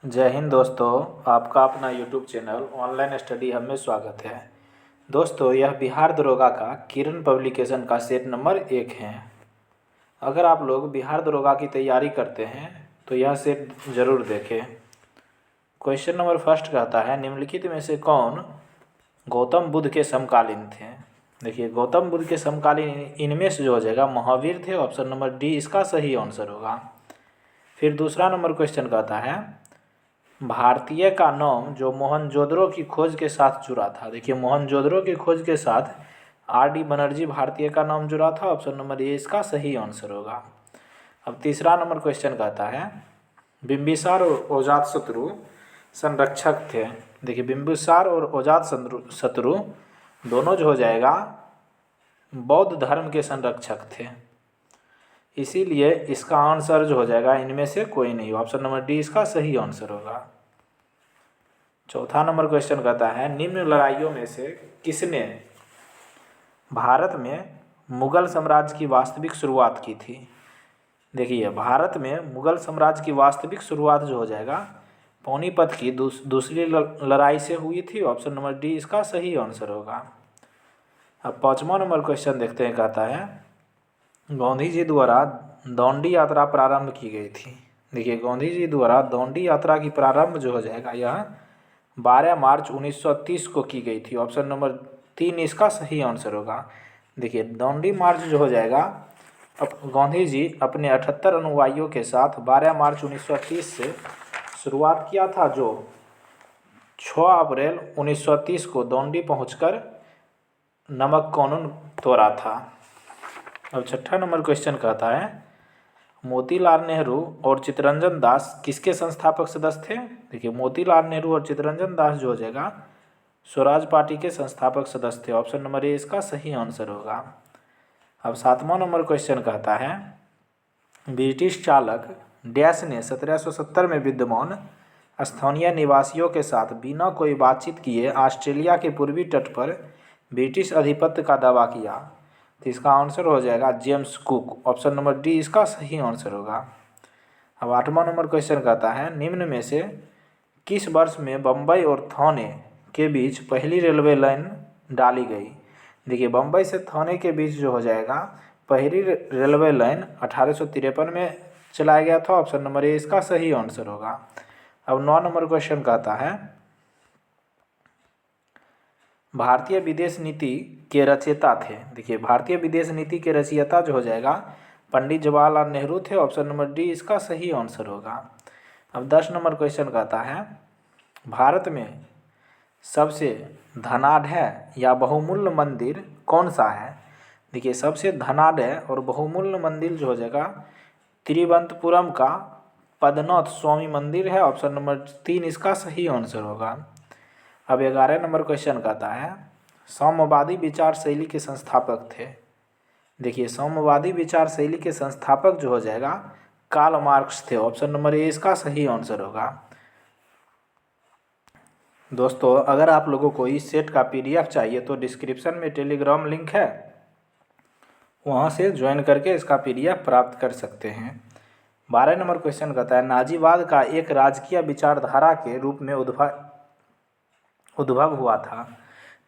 जय हिंद दोस्तों। आपका अपना YouTube channel online study hub में स्वागत है। दोस्तों, यह बिहार दरोगा का किरण पब्लिकेशन का सेट नंबर 1 है। अगर आप लोग बिहार दरोगा की तैयारी करते हैं तो यह सेट ज़रूर देखें। क्वेश्चन नंबर फर्स्ट कहता है, निम्नलिखित में से कौन गौतम बुद्ध के समकालीन थे। देखिए, गौतम बुद्ध के समकालीन इनमें से जो हो जाएगा महावीर थे। ऑप्शन नंबर डी इसका सही आंसर होगा। फिर दूसरा नंबर क्वेश्चन कहता है, भारतीय का नाम जो मोहनजोदड़ो की खोज के साथ जुड़ा था। देखिए, मोहनजोदड़ो की खोज के साथ आर.डी. बनर्जी भारतीय का नाम जुड़ा था। ऑप्शन नंबर ए इसका सही आंसर होगा। अब तीसरा नंबर क्वेश्चन कहता है, बिंबिसार और अजातशत्रु संरक्षक थे। देखिए, बिंबिसार और अजातशत्रु दोनों जो हो जाएगा बौद्ध धर्म के संरक्षक थे। इसीलिए इसका आंसर जो हो जाएगा इनमें से कोई नहीं। ऑप्शन नंबर डी इसका सही आंसर होगा। चौथा नंबर क्वेश्चन कहता है, निम्न लड़ाइयों में से किसने भारत में मुगल साम्राज्य की वास्तविक शुरुआत की थी। देखिए, भारत में मुगल साम्राज्य की वास्तविक शुरुआत जो हो जाएगा पानीपत की दूसरी लड़ाई से हुई थी। ऑप्शन नंबर डी इसका सही आंसर होगा। अब पाँचवा नंबर क्वेश्चन देखते हैं, कहता है, गांधी जी द्वारा दांडी यात्रा प्रारंभ की गई थी। देखिए, गांधी जी द्वारा दांडी यात्रा की प्रारंभ जो हो जाएगा यह 12 मार्च 1930 को की गई थी। ऑप्शन नंबर 3 इसका सही आंसर होगा। देखिए, दांडी मार्च जो हो जाएगा अब गांधी जी अपने 78 अनुयायियों के साथ 12 मार्च 1930 से शुरुआत किया था, जो 6 अप्रैल 1930 को दांडी पहुंचकर नमक कानून तोड़ा था। अब छठा नंबर क्वेश्चन कहता है, मोतीलाल नेहरू और चित्तरंजन दास किसके संस्थापक सदस्य थे। देखिए, मोतीलाल नेहरू और चित्तरंजन दास जो हो जाएगा स्वराज पार्टी के संस्थापक सदस्य थे। ऑप्शन नंबर ए इसका सही आंसर होगा। अब सातवां नंबर क्वेश्चन कहता है, ब्रिटिश चालक डैश ने 1770 में विद्यमान स्थानीय निवासियों के साथ बिना कोई बातचीत किए ऑस्ट्रेलिया के पूर्वी तट पर ब्रिटिश आधिपत्य का दावा किया। तो इसका आंसर हो जाएगा James cook. Option number D इसका सही आंसर होगा। अब आठवां नंबर क्वेश्चन कहता है, निम्न में से किस वर्ष में बम्बई और थाने के बीच पहली रेलवे लाइन डाली गई। देखिए, बम्बई से थाने के बीच जो हो जाएगा पहली रेलवे लाइन 1853 में चलाया गया था। ऑप्शन नंबर ए इसका सही आंसर होगा। अब 9 नंबर क्वेश्चन कहता है, भारतीय विदेश नीति के रचयिता थे। देखिए, भारतीय विदेश नीति के रचयिता जो हो जाएगा पंडित जवाहरलाल नेहरू थे। ऑप्शन नंबर डी इसका सही आंसर होगा। अब 10 नंबर क्वेश्चन कहता है, भारत में सबसे धनाढ़ या बहुमूल्य मंदिर कौन सा है। देखिए, सबसे धनाढ़ और बहुमूल्य मंदिर जो हो जाएगा तिरुवनंतपुरम का पद्मनाथ स्वामी मंदिर है। ऑप्शन नंबर 3 इसका सही आंसर होगा। अब 11 नंबर क्वेश्चन कहता है, साम्यवादी विचार शैली के संस्थापक थे। देखिए, साम्यवादी विचार शैली के संस्थापक जो हो जाएगा कार्ल मार्क्स थे। ऑप्शन नंबर ए इसका सही आंसर होगा। दोस्तों, अगर आप लोगों को इस सेट का PDF चाहिए तो डिस्क्रिप्शन में टेलीग्राम लिंक है, वहाँ से ज्वाइन करके इसका PDF प्राप्त कर सकते हैं। 12 नंबर क्वेश्चन कहता है, नाजीवाद का एक राजकीय विचारधारा के रूप में उद्भव हुआ था।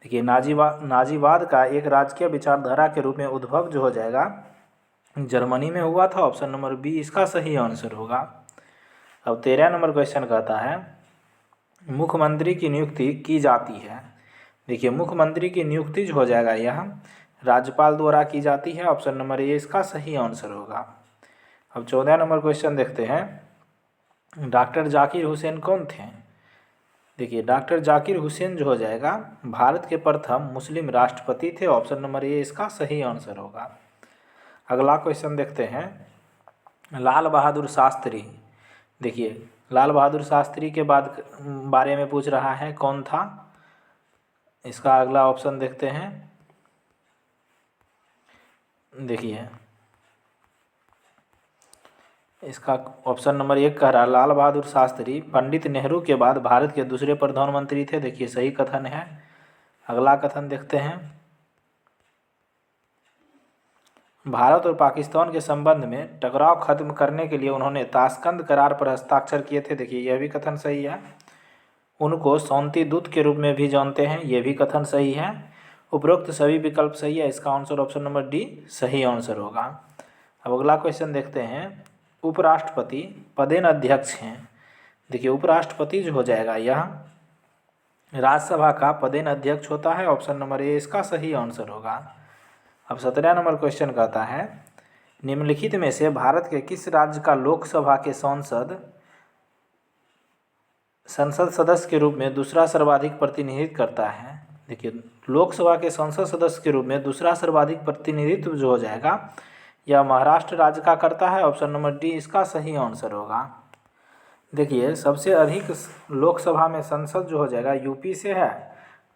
देखिए, नाजीवाद का एक राजकीय विचारधारा के रूप में उद्भव जो हो जाएगा जर्मनी में हुआ था। ऑप्शन नंबर बी इसका सही आंसर होगा। अब 13 नंबर क्वेश्चन कहता है, मुख्यमंत्री की नियुक्ति की जाती है। देखिए, मुख्यमंत्री की नियुक्ति जो हो जाएगा यह राज्यपाल द्वारा की जाती है। ऑप्शन नंबर ए इसका सही आंसर होगा। अब 14 नंबर क्वेश्चन देखते हैं, डॉक्टर जाकिर हुसैन कौन थे। देखिए, डॉक्टर जाकिर हुसैन जो हो जाएगा भारत के प्रथम मुस्लिम राष्ट्रपति थे। ऑप्शन नंबर ए इसका सही आंसर होगा। अगला क्वेश्चन देखते हैं, लाल बहादुर शास्त्री। देखिए, लाल बहादुर शास्त्री के बारे में पूछ रहा है, कौन था। इसका अगला ऑप्शन देखते हैं। देखिए, इसका ऑप्शन नंबर 1 कह रहा है, लाल बहादुर शास्त्री पंडित नेहरू के बाद भारत के दूसरे प्रधानमंत्री थे। देखिए, सही कथन है। अगला कथन देखते हैं, भारत और पाकिस्तान के संबंध में टकराव खत्म करने के लिए उन्होंने ताशकंद करार पर हस्ताक्षर किए थे। देखिए यह भी कथन सही है। उनको शांति दूत के रूप में भी जानते हैं, यह भी कथन सही है। उपरोक्त सभी विकल्प सही है, इसका आंसर ऑप्शन नंबर डी सही आंसर होगा। अब अगला क्वेश्चन देखते हैं। उपराष्ट्रपति पदेन अध्यक्ष हैं। देखिए उपराष्ट्रपति जो हो जाएगा यह राज्यसभा का पदेन अध्यक्ष होता है, ऑप्शन नंबर ए इसका सही आंसर होगा। अब 17 नंबर क्वेश्चन कहता है, निम्नलिखित में से भारत के किस राज्य का लोकसभा के संसद सदस्य के रूप में दूसरा सर्वाधिक प्रतिनिधित्व करता है। देखिए लोकसभा के संसद सदस्य के रूप में दूसरा सर्वाधिक प्रतिनिधित्व जो हो जाएगा यह महाराष्ट्र राज्य का करता है, ऑप्शन नंबर डी इसका सही आंसर होगा। देखिए सबसे अधिक लोकसभा में संसद जो हो जाएगा यूपी से है,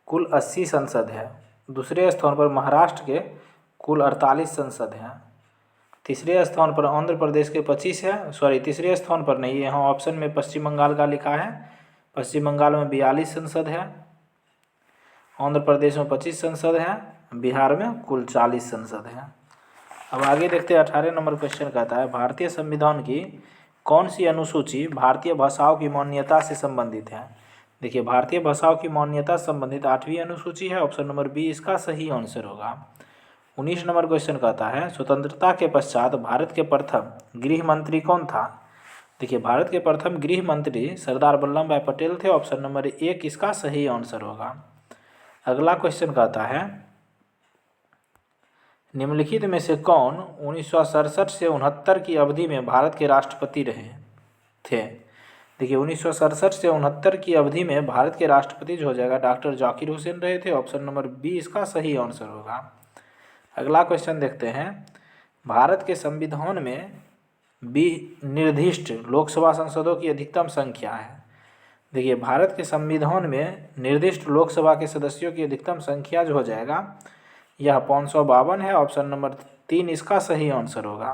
कुल 80 संसद है। दूसरे स्थान पर महाराष्ट्र के कुल 48 संसद हैं। तीसरे स्थान पर आंध्र प्रदेश के 25 है, तीसरे स्थान पर नहीं, यहाँ ऑप्शन में पश्चिम बंगाल का लिखा है। पश्चिम बंगाल में 42 संसद है, आंध्र प्रदेश में 25 संसद है, बिहार में कुल 40 संसद है। अब आगे देखते हैं 18 नंबर क्वेश्चन कहता है, भारतीय संविधान की कौन सी अनुसूची भारतीय भाषाओं की मान्यता से संबंधित है। देखिए भारतीय भाषाओं की मान्यता से संबंधित 8वीं अनुसूची है, ऑप्शन नंबर बी इसका सही आंसर होगा। 19 नंबर क्वेश्चन कहता है, स्वतंत्रता के पश्चात भारत के प्रथम गृह मंत्री कौन था। देखिए भारत के प्रथम गृह मंत्री सरदार वल्लभ भाई पटेल थे, ऑप्शन नंबर 1 इसका सही आंसर होगा। अगला क्वेश्चन कहता है, निम्नलिखित में से कौन 1967 से 69 की अवधि में भारत के राष्ट्रपति रहे थे। देखिए 1967 से 69 की अवधि में भारत के राष्ट्रपति जो हो जाएगा डॉक्टर जाकिर हुसैन रहे थे, ऑप्शन नंबर बी इसका सही आंसर होगा। अगला क्वेश्चन देखते हैं, भारत के संविधान में निर्दिष्ट लोकसभा सांसदों की अधिकतम संख्या है। देखिए भारत के संविधान में निर्दिष्ट लोकसभा के सदस्यों की अधिकतम संख्या जो हो जाएगा यह 552 है, ऑप्शन नंबर 3 इसका सही आंसर होगा।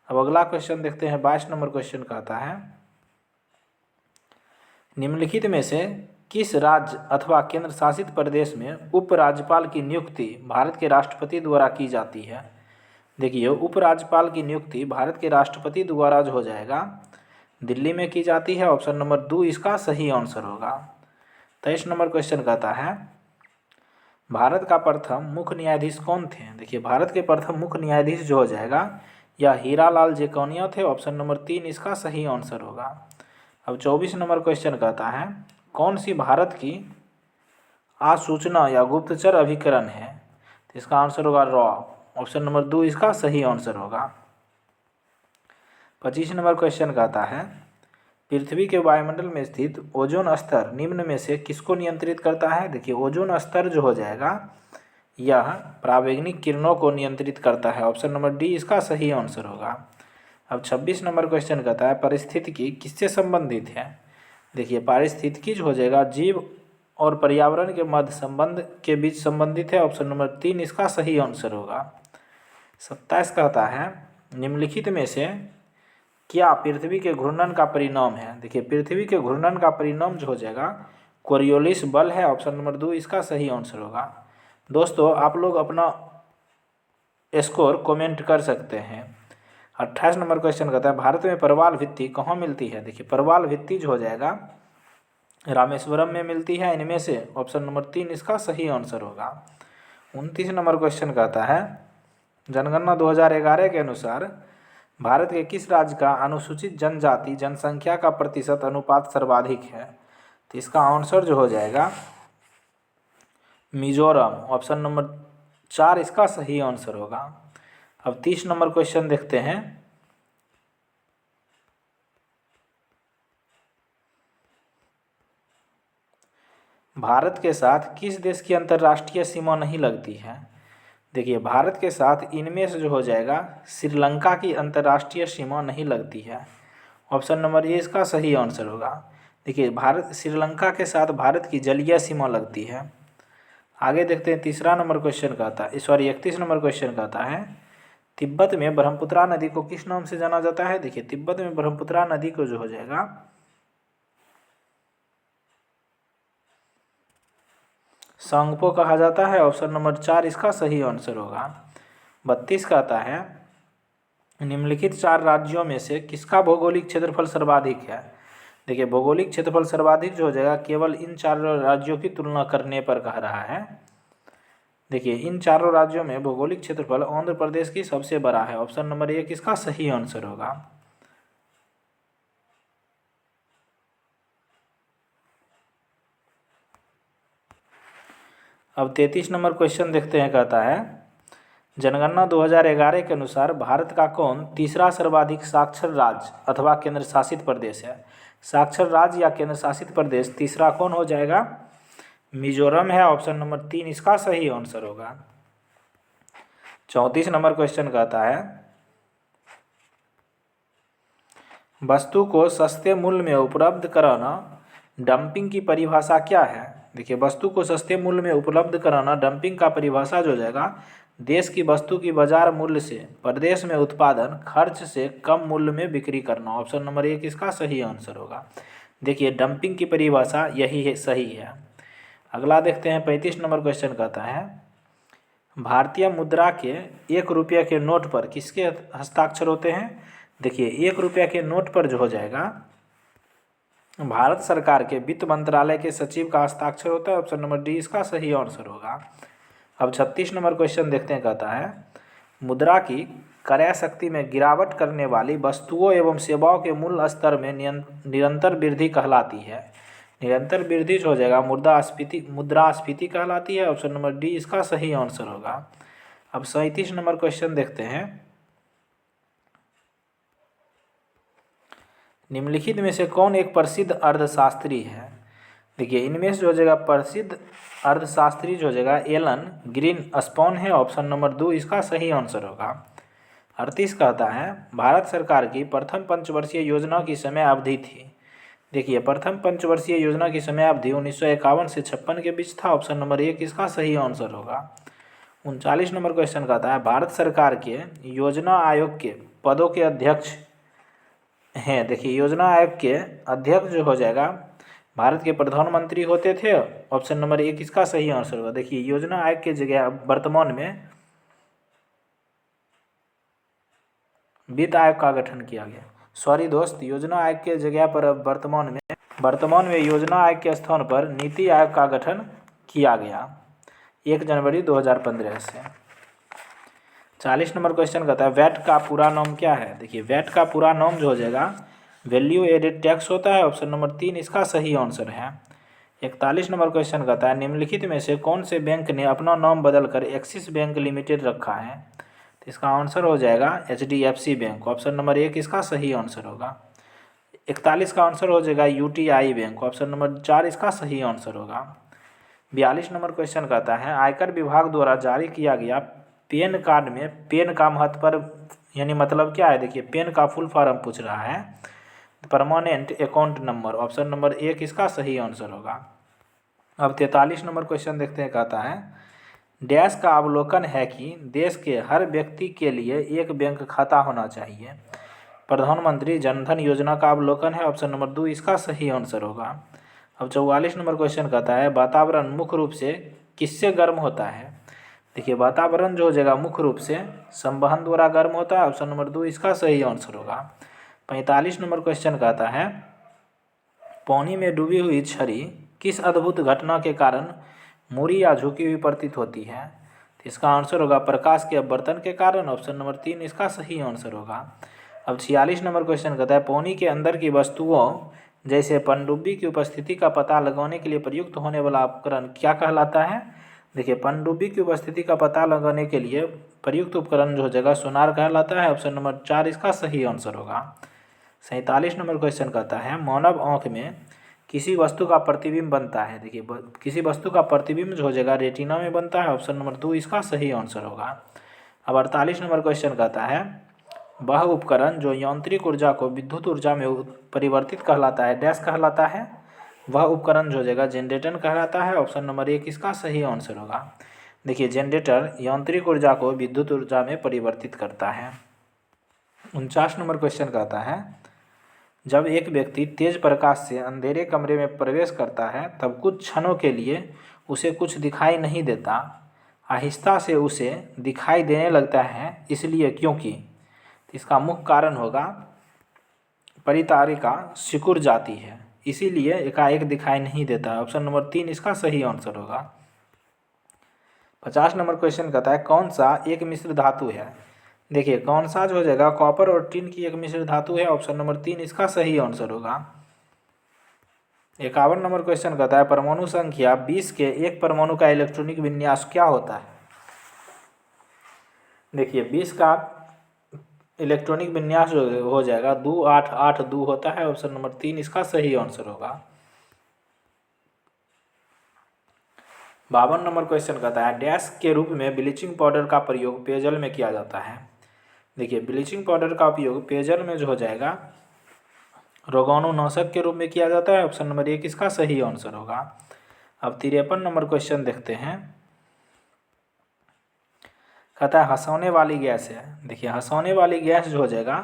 अब अगला क्वेश्चन देखते हैं। 22 नंबर क्वेश्चन कहता है, निम्नलिखित में से किस राज्य अथवा केंद्र शासित प्रदेश में उपराज्यपाल की नियुक्ति भारत के राष्ट्रपति द्वारा की जाती है। देखिए उपराज्यपाल की नियुक्ति भारत के राष्ट्रपति द्वारा जो हो जाएगा दिल्ली में की जाती है, ऑप्शन नंबर 2 इसका सही आंसर होगा। 23 नंबर क्वेश्चन कहता है, भारत का प्रथम मुख्य न्यायाधीश कौन थे। देखिए भारत के प्रथम मुख्य न्यायाधीश जो हो जाएगा यह हीरालाल जेकौनिया थे, ऑप्शन नंबर 3 इसका सही आंसर होगा। अब 24 नंबर क्वेश्चन कहता है, कौन सी भारत की आसूचना या गुप्तचर अभिकरण है। तो इसका आंसर होगा रॉ, ऑप्शन नंबर 2 इसका सही आंसर होगा। 25 नंबर क्वेश्चन कहता है, पृथ्वी के वायुमंडल में स्थित ओजोन स्तर निम्न में से किसको नियंत्रित करता है। देखिए ओजोन स्तर जो हो जाएगा यह परावैंगनिक किरणों को नियंत्रित करता है, ऑप्शन नंबर डी इसका सही आंसर होगा। अब 26 नंबर क्वेश्चन कहता है, पारिस्थितिकी किससे संबंधित है। देखिए पारिस्थितिकी जो हो जाएगा जीव और पर्यावरण के मध्य संबंध के बीच संबंधित है, ऑप्शन नंबर 3 इसका सही आंसर होगा। 27 कहता है, निम्नलिखित में से क्या पृथ्वी के घूर्णन का परिणाम है। देखिए पृथ्वी के घूर्णन का परिणाम जो हो जाएगा कोरियोलिस बल है, ऑप्शन नंबर 2 इसका सही आंसर होगा। दोस्तों आप लोग अपना स्कोर कमेंट कर सकते हैं। 28 नंबर क्वेश्चन कहता है, भारत में परवाल भित्ति कहाँ मिलती है। देखिए परवाल भित्ति जो हो जाएगा रामेश्वरम में मिलती है, इनमें से ऑप्शन नंबर 3 इसका सही आंसर होगा। 29 नंबर क्वेश्चन कहता है, जनगणना 2011 के अनुसार भारत के किस राज्य का अनुसूचित जनजाति जनसंख्या का प्रतिशत अनुपात सर्वाधिक है। तो इसका आंसर जो हो जाएगा मिजोरम, ऑप्शन नंबर 4 इसका सही आंसर होगा। अब 30 नंबर क्वेश्चन देखते हैं, भारत के साथ किस देश की अंतर्राष्ट्रीय सीमा नहीं लगती है। देखिए भारत के साथ इनमें से जो हो जाएगा श्रीलंका की अंतर्राष्ट्रीय सीमा नहीं लगती है, ऑप्शन नंबर ए इसका सही आंसर होगा। देखिए भारत श्रीलंका के साथ भारत की जलीय सीमा लगती है। आगे देखते हैं 31 नंबर क्वेश्चन कहता है, तिब्बत में ब्रह्मपुत्रा नदी को किस नाम से जाना जाता है। देखिए तिब्बत में ब्रह्मपुत्रा नदी को जो हो जाएगा सांगपो कहा जाता है, ऑप्शन नंबर 4 इसका सही आंसर होगा। 32 कहता है निम्नलिखित 4 राज्यों में से किसका भौगोलिक क्षेत्रफल सर्वाधिक है। देखिए भौगोलिक क्षेत्रफल सर्वाधिक जो हो जाएगा केवल इन 4 राज्यों की तुलना करने पर कह रहा है। देखिए इन 4 राज्यों में भौगोलिक क्षेत्रफल आंध्र प्रदेश की सबसे बड़ा है। ऑप्शन नंबर 1 इसका सही आंसर होगा। अब 33 नंबर क्वेश्चन देखते हैं। कहता है जनगणना 2011 के अनुसार भारत का कौन तीसरा सर्वाधिक साक्षर राज्य अथवा केंद्र शासित प्रदेश है। साक्षर राज्य या केंद्र शासित प्रदेश तीसरा कौन हो जाएगा। मिजोरम है। ऑप्शन नंबर 3 इसका सही आंसर होगा। 34 नंबर क्वेश्चन कहता है वस्तु को सस्ते मूल्य में उपलब्ध कराना डंपिंग की परिभाषा क्या है। देखिए वस्तु को सस्ते मूल्य में उपलब्ध कराना डंपिंग का परिभाषा जो हो जाएगा देश की वस्तु की बाजार मूल्य से प्रदेश में उत्पादन खर्च से कम मूल्य में बिक्री करना। ऑप्शन नंबर 1 इसका सही आंसर होगा। देखिए डंपिंग की परिभाषा यही है, सही है। अगला देखते हैं 35 नंबर क्वेश्चन कहता है भारतीय मुद्रा के 1 रुपये के नोट पर किसके हस्ताक्षर होते हैं। देखिए 1 रुपये के नोट पर जो हो जाएगा भारत सरकार के वित्त मंत्रालय के सचिव का हस्ताक्षर होता है। ऑप्शन नंबर डी इसका सही आंसर होगा। अब 36 नंबर क्वेश्चन देखते हैं। कहता है मुद्रा की क्रय शक्ति में गिरावट करने वाली वस्तुओं एवं सेवाओं के मूल्य स्तर में निरंतर वृद्धि कहलाती है। निरंतर वृद्धि जो हो जाएगा मुद्रास्फीति कहलाती है। ऑप्शन नंबर डी इसका सही आंसर होगा। अब 37 नंबर क्वेश्चन देखते हैं निम्नलिखित में से कौन एक प्रसिद्ध अर्थशास्त्री है। देखिए इनमें से जो हो जाएगा प्रसिद्ध अर्थशास्त्री जो हो जाएगा एलन ग्रीनस्पैन है। ऑप्शन नंबर 2 इसका सही आंसर होगा। 38 कहता है भारत सरकार की प्रथम पंचवर्षीय योजना की समय अवधि थी। देखिए प्रथम पंचवर्षीय योजना की समय अवधि 1951 से 56 के बीच था। ऑप्शन नंबर 1 इसका सही आंसर होगा। 39 नंबर क्वेश्चन कहता है भारत सरकार के योजना आयोग के पदों के अध्यक्ष हैं। देखिए योजना आयोग के अध्यक्ष जो हो जाएगा भारत के प्रधानमंत्री होते थे। ऑप्शन नंबर 1 इसका सही आंसर होगा। देखिए योजना आयोग के जगह वर्तमान में वित्त आयोग का गठन किया गया। सॉरी दोस्त, योजना आयोग के जगह पर अब वर्तमान में योजना आयोग के स्थान पर नीति आयोग का गठन किया गया 1 जनवरी 2015 से। 40 नंबर क्वेश्चन कहता है वैट का पूरा नाम क्या है। देखिए वैट का पूरा नाम जो हो जाएगा वैल्यू एडेड टैक्स होता है। ऑप्शन नंबर 3 इसका सही आंसर है। 41 नंबर क्वेश्चन कहता है निम्नलिखित में से कौन से बैंक ने अपना नाम बदलकर एक्सिस बैंक लिमिटेड रखा है। तो इसका आंसर हो जाएगा HDFC बैंक। ऑप्शन नंबर 1 इसका सही आंसर होगा। 41 का आंसर हो जाएगा UTI बैंक। ऑप्शन नंबर 4 इसका सही आंसर होगा। 42 नंबर क्वेश्चन कहता है आयकर विभाग द्वारा जारी किया गया पैन कार्ड में पेन का महत्व पर यानी मतलब क्या है। देखिए पेन का फुल फॉर्म पूछ रहा है permanent account number. Option number 1 इसका सही आंसर होगा। अब 43 नंबर क्वेश्चन देखते हैं। कहता है डैश का अवलोकन है कि देश के हर व्यक्ति के लिए एक बैंक खाता होना चाहिए। प्रधानमंत्री जनधन योजना का अवलोकन है। ऑप्शन नंबर 2 इसका सही आंसर होगा। अब 44 नंबर क्वेश्चन कहता है वातावरण मुख्य रूप से किससे गर्म होता है। देखिए वातावरण जो हो जाएगा मुख्य रूप से संवहन द्वारा गर्म होता है। ऑप्शन नंबर 2 इसका सही आंसर होगा। 45 नंबर क्वेश्चन कहता है पानी में डूबी हुई छड़ी किस अद्भुत घटना के कारण मुड़ी या झुकी हुई प्रतीत होती है। तो इसका आंसर होगा प्रकाश के अपवर्तन के कारण। ऑप्शन नंबर 3 इसका सही आंसर होगा। अब 46 नंबर क्वेश्चन कहता है पानी के अंदर की वस्तुओं जैसे पनडुब्बी की उपस्थिति का पता लगाने के लिए प्रयुक्त होने वाला उपकरण क्या कहलाता है। देखिए पनडुब्बी की उपस्थिति का पता लगाने के लिए प्रयुक्त उपकरण जो हो जाएगा सोनार कहलाता है। ऑप्शन नंबर 4 इसका सही आंसर होगा। 47 नंबर क्वेश्चन कहता है मानव आँख में किसी वस्तु का प्रतिबिंब बनता है। देखिए किसी वस्तु का प्रतिबिंब जो हो जाएगा रेटिना में बनता है। ऑप्शन नंबर 2 इसका सही आंसर होगा। अब 48 नंबर क्वेश्चन कहता है वह उपकरण जो यांत्रिक ऊर्जा को विद्युत ऊर्जा में परिवर्तित कहलाता है डैश कहलाता है। वह उपकरण जो हो जाएगा जनरेटर कहलाता है। ऑप्शन नंबर 1 इसका सही आंसर होगा। देखिए जनरेटर यांत्रिक ऊर्जा को विद्युत ऊर्जा में परिवर्तित करता है। 49 नंबर क्वेश्चन कहता है जब एक व्यक्ति तेज प्रकाश से अंधेरे कमरे में प्रवेश करता है तब कुछ क्षणों के लिए उसे कुछ दिखाई नहीं देता। आहिस्ता से उसे दिखाई देने लगता है, इसलिए क्योंकि। तो इसका मुख्य कारण होगा परितारिका सिकुड़ जाती है, इसीलिए एकाएक दिखाई नहीं देता है। ऑप्शन नंबर 3 इसका सही आंसर होगा। 50 नंबर क्वेश्चन कहता है कौन सा एक मिश्र धातु है। देखिए कौन सा जो हो जाएगा, कॉपर और टिन की एक मिश्र धातु है। ऑप्शन नंबर 3 इसका सही आंसर होगा। 51 नंबर क्वेश्चन कहता है परमाणु संख्या 20 के एक परमाणु का इलेक्ट्रॉनिक विन्यास क्या होता है। देखिए 20 का इलेक्ट्रॉनिक विन्यास जो हो जाएगा 2 8 8 2 होता है। ऑप्शन नंबर 3 इसका सही आंसर होगा। 52 नंबर क्वेश्चन कहता है डैश के रूप में ब्लीचिंग पाउडर का प्रयोग पेयजल में किया जाता है। देखिए ब्लीचिंग पाउडर का उपयोग पेयजल में जो हो जाएगा रोगाणुनाशक के रूप में किया जाता है। ऑप्शन नंबर 1 इसका सही आंसर होगा। अब 53 नंबर क्वेश्चन देखते हैं, कहता है हंसौने वाली गैस है। देखिए हंसौने वाली गैस जो हो जाएगा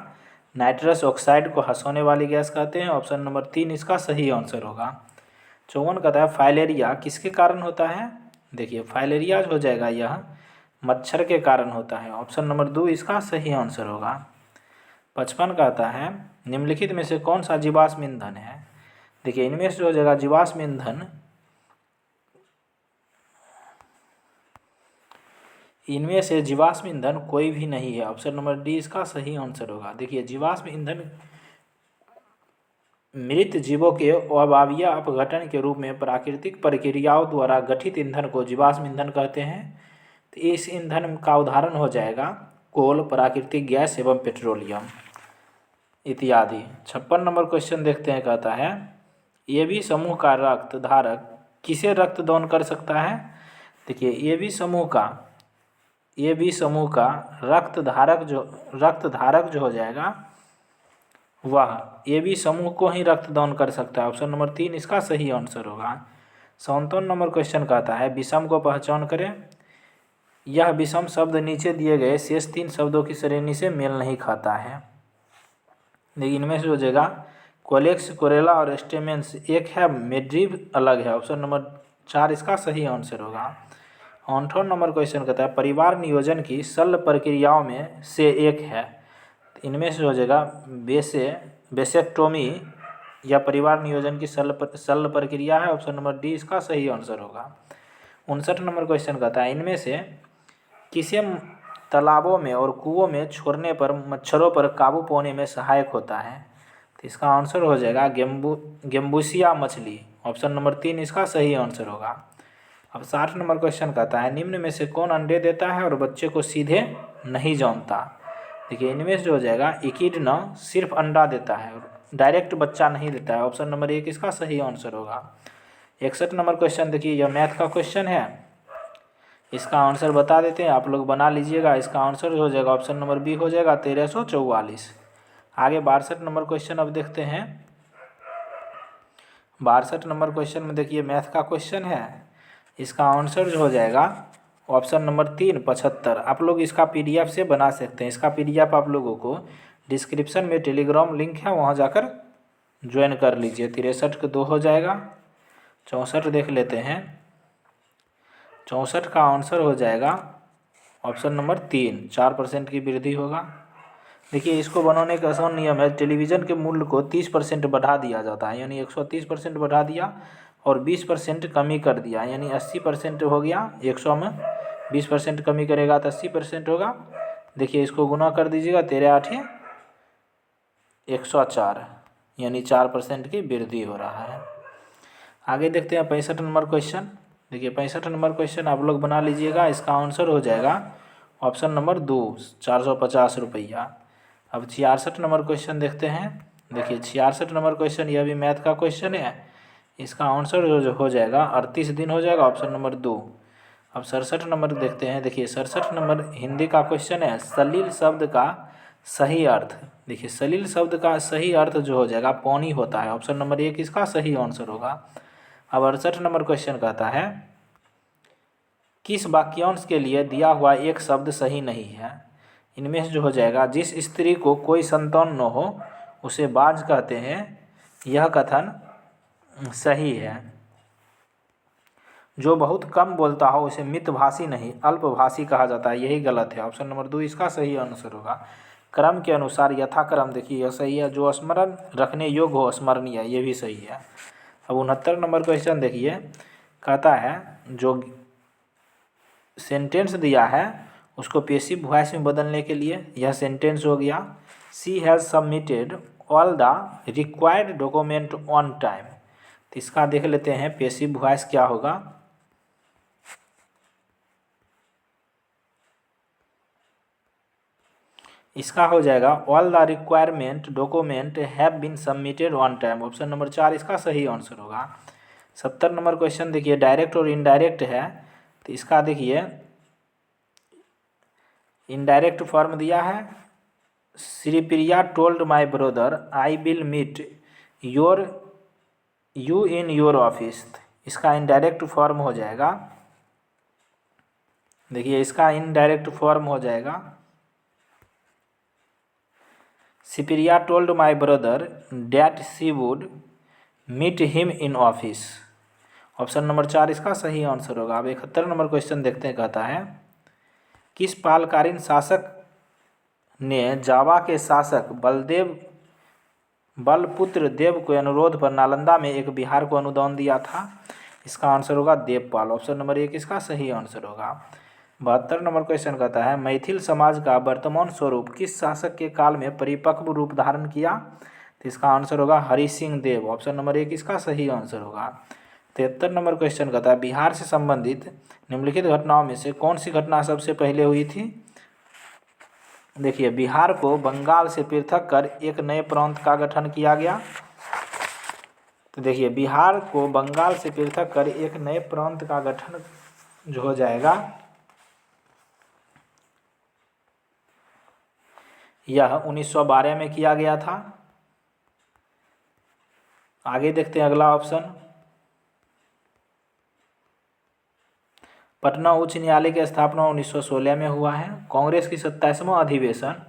नाइट्रस ऑक्साइड को हंसौने वाली गैस कहते हैं। ऑप्शन नंबर 3 इसका सही आंसर होगा। 54 कहता है फाइलेरिया किसके कारण होता है। देखिए फाइलेरिया जो हो जाएगा यह मच्छर के कारण होता है। ऑप्शन नंबर 2 इसका सही आंसर होगा। 55 कहता है निम्नलिखित में से कौन सा जीवाश्म ईंधन है। देखिए इनमें से जो हो जाएगा जीवाश्म ईंधन, इनमें से जीवाश्म ईंधन कोई भी नहीं है। ऑप्शन नंबर डी इसका सही आंसर होगा। देखिए जीवाश्म ईंधन मृत जीवों के अवायवीय अपघटन के रूप में प्राकृतिक प्रक्रियाओं द्वारा गठित ईंधन को जीवाश्म ईंधन कहते हैं। तो इस ईंधन का उदाहरण हो जाएगा कोल, प्राकृतिक गैस एवं पेट्रोलियम इत्यादि। 56 नंबर क्वेश्चन देखते हैं, कहता है ए बी समूह का रक्त धारक किसे रक्तदान कर सकता है। देखिए ए बी समूह का रक्त धारक जो हो जाएगा वह ए बी समूह को ही रक्तदान कर सकता है। ऑप्शन नंबर 3 इसका सही आंसर होगा। 57 नंबर क्वेश्चन कहता है विषम को पहचान करें। यह विषम शब्द नीचे दिए गए शेष 3 शब्दों की श्रेणी से मेल नहीं खाता है। लेकिन इनमें से हो जाएगा कोलेक्स, कोरेला और स्टेमेंस एक है, मेड्रिव अलग है। ऑप्शन नंबर 4 इसका सही आंसर होगा। 58 नंबर क्वेश्चन कहता है परिवार नियोजन की शल्य प्रक्रियाओं में से एक है। इनमें से हो जाएगा वेसेक्टोमी या परिवार नियोजन की शल्य प्रक्रिया है। ऑप्शन नंबर डी इसका सही आंसर होगा। 59 नंबर क्वेश्चन कहता है इनमें से किसे तालाबों में और कुओं में छोड़ने पर मच्छरों पर काबू पाने में सहायक होता है। तो इसका आंसर हो जाएगा गेम्बुसिया मछली। ऑप्शन नंबर 3 इसका सही आंसर होगा। अब 60 नंबर क्वेश्चन कहता है निम्न में से कौन अंडे देता है और बच्चे को सीधे नहीं जन्मता। देखिए इनमें से जो हो जाएगा इकिडना सिर्फ अंडा देता है और डायरेक्ट बच्चा नहीं देता है। ऑप्शन नंबर 1 इसका सही आंसर होगा। 61 नंबर क्वेश्चन देखिए यह मैथ का क्वेश्चन है, इसका आंसर बता देते हैं, आप लोग बना लीजिएगा। इसका आंसर हो जाएगा ऑप्शन नंबर बी हो जाएगा 1344। आगे 62 नंबर क्वेश्चन अब देखते हैं। 62 नंबर क्वेश्चन में देखिए मैथ का क्वेश्चन है, इसका आंसर जो हो जाएगा ऑप्शन नंबर 3 75। आप लोग इसका पीडीएफ से बना सकते हैं। इसका पीडीएफ आप लोगों को डिस्क्रिप्शन में टेलीग्राम लिंक है, वहाँ जाकर ज्वाइन कर लीजिए। 63 के 2 हो जाएगा। 64 देख लेते हैं। 64 का आंसर हो जाएगा ऑप्शन नंबर 3 4% की वृद्धि होगा। देखिए इसको बनाने का आसान नियम है, टेलीविज़न के मूल्य को 30% बढ़ा दिया जाता है, यानी 130% बढ़ा दिया और 20% कमी कर दिया, यानी 80% हो गया। 100 में 20% कमी करेगा तो 80% होगा। देखिए इसको गुना कर दीजिएगा, 13 8 104, यानी 4% की वृद्धि हो रहा है। आगे देखते हैं 65 नंबर क्वेश्चन। देखिए 65 नंबर क्वेश्चन आप लोग बना लीजिएगा। इसका आंसर हो जाएगा ऑप्शन नंबर 2 450 रुपया। अब 66 नंबर क्वेश्चन देखते हैं। देखिए 66 नंबर क्वेश्चन यह भी मैथ का क्वेश्चन है, इसका आंसर हो जाएगा 38 दिन हो जाएगा। Option number 2। अब 67 नंबर देखते हैं। देखिए 67 नंबर हिंदी का क्वेश्चन है, सलील शब्द का सही अर्थ। देखिए सलील शब्द का सही अर्थ जो हो जाएगा पानी होता है। ऑप्शन नंबर 1 इसका सही आंसर होगा। अब 68 नंबर क्वेश्चन कहता है किस वाक्यांश के लिए दिया हुआ एक शब्द सही नहीं है। इनमें से जो हो जाएगा जिस स्त्री को कोई संतान न हो उसे बाज कहते हैं, यह कथन सही है। जो बहुत कम बोलता हो उसे मितभाषी नहीं अल्पभाषी कहा जाता है, यही गलत है। ऑप्शन नंबर 2 इसका सही आंसर होगा। क्रम के अनुसार यथाक्रम, देखिए यह सही है। जो स्मरण रखने योग्य हो स्मरणीय, ये भी सही है। अब 69 नंबर क्वेश्चन देखिए, कहता है जो सेंटेंस दिया है उसको पैसिव वॉइस में बदलने के लिए, यह सेंटेंस हो गया, she has submitted all the required document on time. तो इसका देख लेते हैं पैसिव वॉइस क्या होगा। इसका हो जाएगा all the requirement document have been submitted on time. Option number 4 इसका सही आंसर होगा। 70 नंबर क्वेश्चन देखिए, डायरेक्ट और इनडायरेक्ट है। तो इसका देखिए इनडायरेक्ट फॉर्म दिया है, Sripriya told my brother I will meet you in your office. इसका इनडायरेक्ट फॉर्म हो जाएगा, देखिए इसका इनडायरेक्ट फॉर्म हो जाएगा, Cyprian told my brother that she would meet him in office. Option number 4 इसका सही आंसर होगा। अब 71 नंबर क्वेश्चन देखते हैं, कहता है किस पालकालीन शासक ने जावा के शासक बलपुत्र देव को अनुरोध पर नालंदा में एक विहार को अनुदान दिया था? इसका आंसर होगा देवपाल। ऑप्शन नंबर 1 इसका सही आंसर होगा। 72 नंबर क्वेश्चन कहता है मैथिल समाज का वर्तमान स्वरूप किस शासक के काल में परिपक्व रूप धारण किया? तो इसका आंसर होगा हरि सिंह देव। ऑप्शन नंबर 1 इसका सही आंसर होगा। 73 नंबर क्वेश्चन कहता है बिहार से संबंधित निम्नलिखित घटनाओं में से कौन सी घटना सबसे पहले हुई थी? देखिए बिहार को बंगाल से पृथक कर एक नए प्रांत का गठन किया गया। तो देखिए बिहार को बंगाल से पृथक कर एक नए प्रांत का गठन जो हो जाएगा, यह 1912 में किया गया था। आगे देखते हैं अगला ऑप्शन, पटना उच्च न्यायालय की स्थापना 1916 में हुआ है। कांग्रेस की 27वां अधिवेशन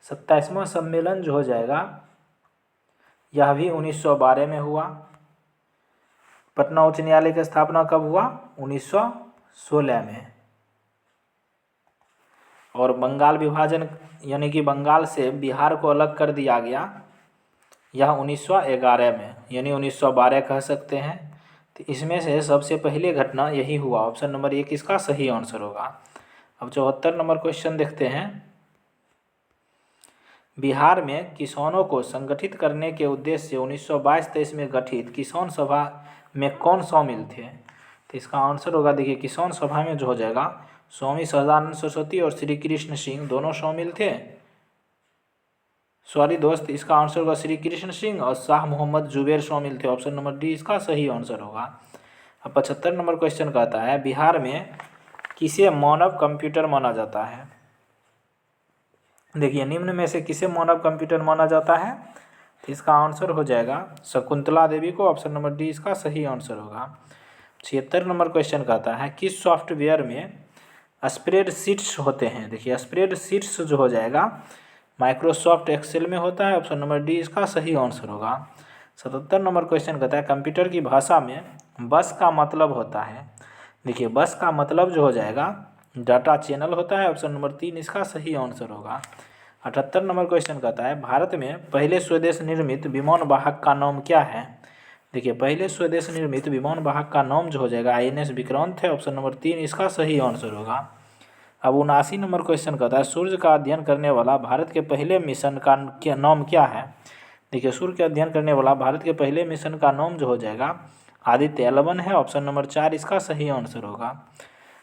27वां सम्मेलन जो हो जाएगा, यह भी 1912 में हुआ। पटना उच्च न्यायालय की स्थापना कब हुआ? 1916 में। और बंगाल विभाजन यानी कि बंगाल से बिहार को अलग कर दिया गया, यह 1911 में, यानी 1912 कह सकते हैं। तो इसमें से सबसे पहले घटना यही हुआ। ऑप्शन नंबर 1 इसका सही आंसर होगा। अब 74 नंबर क्वेश्चन देखते हैं, बिहार में किसानों को संगठित करने के उद्देश्य से 1922-23 में गठित किसान सभा में कौन शामिल थे? तो इसका आंसर होगा, देखिए किसान सभा में जो हो जाएगा स्वामी सदानंद सरस्वती और श्री कृष्ण सिंह दोनों शामिल थे। सॉरी दोस्त, इसका आंसर होगा श्री कृष्ण सिंह और शाह मोहम्मद जुबैर शामिल थे। ऑप्शन नंबर डी इसका सही आंसर होगा। अब 75 नंबर क्वेश्चन कहता है बिहार में किसे मानव कंप्यूटर माना जाता है? देखिए निम्न में से किसे मानव कंप्यूटर माना जाता है? तो इसका आंसर हो जाएगा शकुंतला देवी को। ऑप्शन नंबर डी इसका सही आंसर होगा। 76 नंबर क्वेश्चन कहता है किस सॉफ्टवेयर में स्प्रेडशीट्स होते हैं? देखिए स्प्रेडशीट्स जो हो जाएगा माइक्रोसॉफ्ट एक्सेल में होता है। ऑप्शन नंबर डी इसका सही आंसर होगा। 77 नंबर क्वेश्चन कहता है कंप्यूटर की भाषा में बस का मतलब होता है? देखिए बस का मतलब जो हो जाएगा डाटा चैनल होता है। ऑप्शन नंबर 3 इसका सही आंसर होगा। 78 नंबर क्वेश्चन कहता है भारत में पहले स्वदेश निर्मित विमान वाहक का नाम क्या है? देखिए पहले स्वदेश निर्मित विमान वाहक का नाम जो हो जाएगा INS विक्रांत है। ऑप्शन नंबर 3 इसका सही आंसर होगा। अब 79 नंबर क्वेश्चन कहता है सूर्य का अध्ययन करने वाला भारत के पहले मिशन का नाम क्या है? देखिए सूर्य का अध्ययन करने वाला भारत के पहले मिशन का नाम जो हो जाएगा आदित्य 11 है। ऑप्शन नंबर 4 इसका सही आंसर होगा।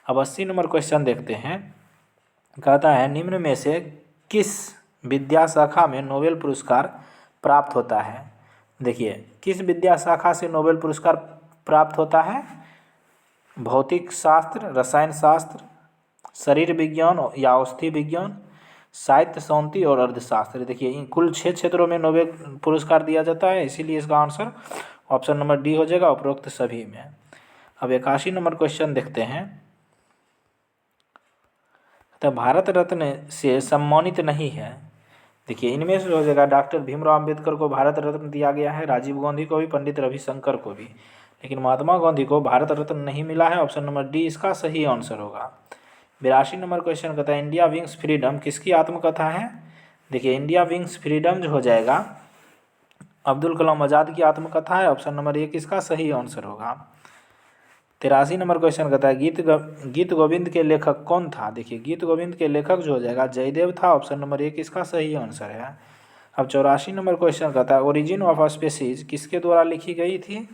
अब 80 नंबर क्वेश्चन देखते हैं, कहता है निम्न में से किस विद्या शाखा में नोबेल पुरस्कार प्राप्त होता है? देखिए किस विद्या शाखा से नोबेल पुरस्कार प्राप्त होता है? भौतिक शास्त्र, रसायन शास्त्र, शरीर विज्ञान या औषधि विज्ञान, साहित्य शांति और अर्थशास्त्र। देखिए इन कुल 6 क्षेत्रों में नोबेल पुरस्कार दिया जाता है, इसीलिए इसका आंसर ऑप्शन नंबर डी हो जाएगा उपरोक्त सभी में। अब 81 नंबर क्वेश्चन देखते हैं, तो भारत रत्न से सम्मानित नहीं है। देखिए इनमें से हो जाएगा डॉक्टर भीमराव अंबेडकर को भारत रत्न दिया गया है, राजीव गांधी को भी, पंडित रविशंकर को भी। लेकिन महात्मा गांधी को भारत रत्न नहीं मिला है। ऑप्शन नंबर डी इसका सही आंसर होगा। 82 नंबर क्वेश्चन कहता है इंडिया विंग्स फ्रीडम किसकी आत्मकथा है। देखिए इंडिया विंग्स फ्रीडम जो हो जाएगा अब्दुल कलाम आज़ाद की आत्मकथा है। ऑप्शन नंबर एक इसका सही आंसर होगा। 83 नंबर क्वेश्चन कहता है गीत गोविंद के लेखक कौन था। देखिए गीत गोविंद के लेखक जो हो जाएगा जयदेव था। ऑप्शन नंबर एक इसका सही आंसर है। अब 84 नंबर क्वेश्चन कहता है ओरिजिन ऑफ स्पीसीज किसके द्वारा लिखी गई थी।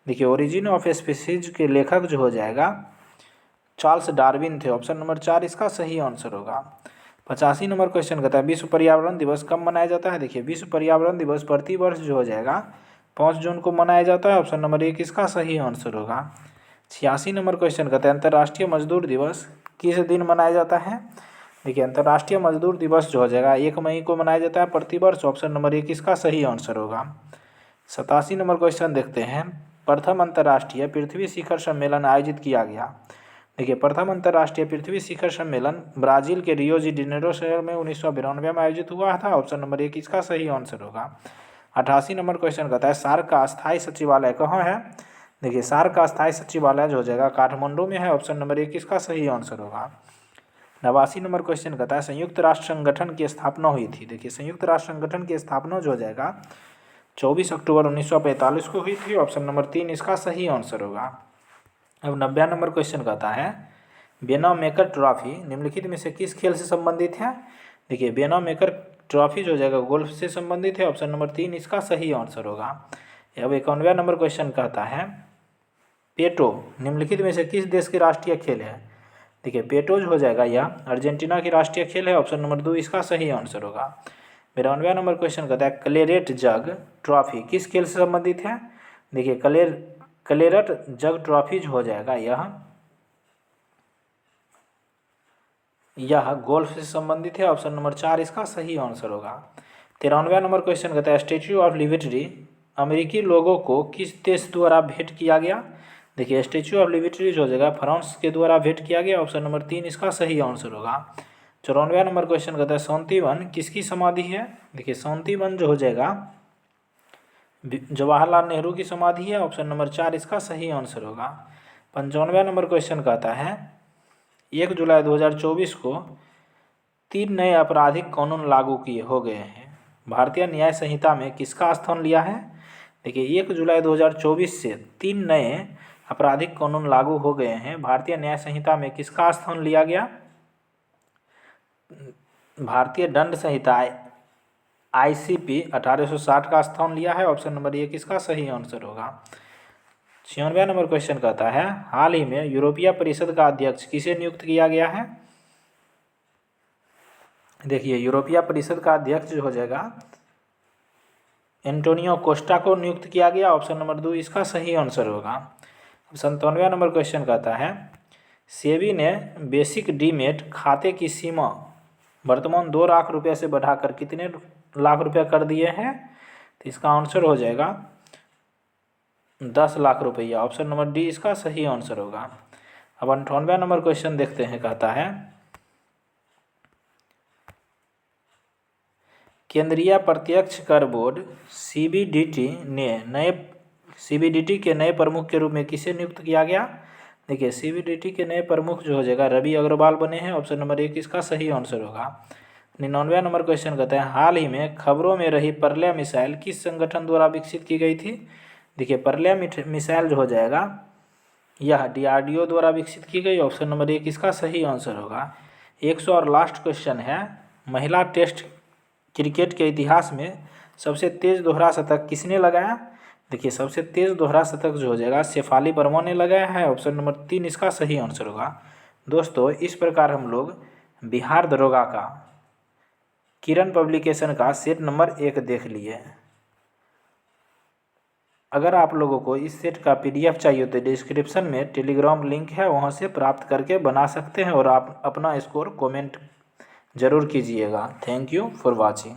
देखिए ओरिजिन ऑफ स्पीसीज के लेखक जो हो जाएगा चार्ल्स डार्विन थे। ऑप्शन नंबर 4 इसका सही आंसर होगा। 85 नंबर क्वेश्चन कहता है विश्व पर्यावरण दिवस कब मनाया जाता है। देखिए विश्व पर्यावरण दिवस प्रतिवर्ष जो हो जाएगा 5 जून को मनाया जाता है। ऑप्शन नंबर एक इसका सही आंसर होगा। 86 नंबर क्वेश्चन कहता है अंतर्राष्ट्रीय मजदूर दिवस किस दिन मनाया जाता है। देखिए अंतर्राष्ट्रीय मजदूर दिवस जो हो जाएगा 1 मई को मनाया जाता है प्रतिवर्ष। ऑप्शन नंबर एक इसका सही आंसर होगा। 87 नंबर क्वेश्चन देखते हैं प्रथम अंतर्राष्ट्रीय पृथ्वी शिखर सम्मेलन आयोजित किया गया। देखिए प्रथम अंतर्राष्ट्रीय पृथ्वी शिखर सम्मेलन ब्राजील के रियो डी जेनेरो शहर में 1992 में आयोजित हुआ था। ऑप्शन नंबर एक इसका सही आंसर होगा। 88 नंबर क्वेश्चन कहता है सार्क का स्थायी सचिवालय कहाँ है। देखिए सार्क का स्थायी सचिवालय जो हो जाएगा काठमांडू में है। ऑप्शन नंबर एक इसका सही आंसर होगा। 89 नंबर क्वेश्चन कहता है संयुक्त राष्ट्र संगठन की स्थापना हुई थी। देखिए संयुक्त राष्ट्र संगठन की स्थापना जो हो जाएगा 24 अक्टूबर 1945 को हुई थी। ऑप्शन नंबर 3 इसका सही आंसर होगा। अब 90 नंबर क्वेश्चन कहता है बेना मेकर ट्रॉफी निम्नलिखित में से किस खेल से संबंधित है। देखिए बेना मेकर ट्रॉफी जो हो जाएगा गोल्फ से संबंधित है। ऑप्शन नंबर 3 इसका सही आंसर होगा। अब 91 नंबर क्वेश्चन कहता है पेटो निम्नलिखित में से किस देश की राष्ट्रीय खेल है। देखिए पेटो जो हो जाएगा यह अर्जेंटीना की राष्ट्रीय खेल है। ऑप्शन नंबर 2 इसका सही आंसर होगा। 92 नंबर क्वेश्चन कहता है क्लेरेट जग ट्रॉफी किस खेल से संबंधित है। देखिए क्लेरेट जग ट्रॉफी जो हो जाएगा यह गोल्फ से संबंधित है। ऑप्शन नंबर 4 इसका सही आंसर होगा। 93 नंबर क्वेश्चन कहता है स्टैच्यू ऑफ लिबर्टी अमेरिकी लोगों को किस देश द्वारा भेंट किया गया। देखिए स्टैच्यू ऑफ लिबर्टी जो हो जाएगा फ्रांस के द्वारा भेंट किया गया। ऑप्शन नंबर 3 इसका सही आंसर होगा। 94 नंबर क्वेश्चन कहता है शांतिवन किसकी समाधि है। देखिए शांतिवन जो हो जाएगा जवाहरलाल नेहरू की समाधि है। ऑप्शन नंबर 4 इसका सही आंसर होगा। 95 नंबर क्वेश्चन कहता है 1 जुलाई 2024 को 3 नए आपराधिक कानून लागू हो गए हैं। भारतीय न्याय संहिता में किसका स्थान लिया है। देखिए 1 जुलाई 2024 से 3 नए आपराधिक कानून लागू हो गए हैं। भारतीय न्याय संहिता में किसका स्थान लिया गया। भारतीय दंड संहिता ICP 1860 का स्थान लिया है। ऑप्शन नंबर 1 इसका सही आंसर होगा। 96 नंबर क्वेश्चन कहता है हाल ही में यूरोपीय परिषद का अध्यक्ष किसे नियुक्त किया गया है। देखिए यूरोपीय परिषद का अध्यक्ष जो हो जाएगा एंटोनियो कोस्टा को नियुक्त किया गया। ऑप्शन नंबर 2 इसका सही आंसर होगा। 97 नंबर क्वेश्चन कहता है सेबी ने बेसिक डीमेट खाते की सीमा वर्तमान 2 लाख रुपये से बढ़ाकर कितने लाख रुपये कर दिए हैं। तो इसका आंसर हो जाएगा 10 लाख रुपया। ऑप्शन नंबर डी इसका सही आंसर होगा। अब 98 नंबर क्वेश्चन देखते हैं। कहता है केंद्रीय प्रत्यक्ष कर बोर्ड CBDT के नए प्रमुख के रूप में किसे नियुक्त किया गया। देखिए CBDT के नए प्रमुख जो हो जाएगा रवि अग्रवाल बने हैं। ऑप्शन नंबर 1 इसका सही आंसर होगा। 99 नंबर क्वेश्चन कहते हैं हाल ही में खबरों में रही पर्ले मिसाइल किस संगठन द्वारा विकसित की गई थी। देखिए पर्ले मिसाइल जो हो जाएगा यह DRDO द्वारा विकसित की गई। ऑप्शन नंबर 1 इसका सही आंसर होगा। 100 और लास्ट क्वेश्चन है महिला टेस्ट क्रिकेट के इतिहास में सबसे तेज दोहरा शतक किसने लगाया। देखिए सबसे तेज दोहरा शतक जो हो जाएगा शेफाली वर्मा ने लगाया है। ऑप्शन नंबर 3 इसका सही आंसर होगा। दोस्तों इस प्रकार हम लोग बिहार दरोगा का किरण पब्लिकेशन का सेट नंबर 1 देख लिए। अगर आप लोगों को इस सेट का PDF चाहिए तो डिस्क्रिप्शन में टेलीग्राम लिंक है, वहां से प्राप्त करके बना सकते हैं और आप अपना स्कोर कमेंट जरूर कीजिएगा। Thank you for watching.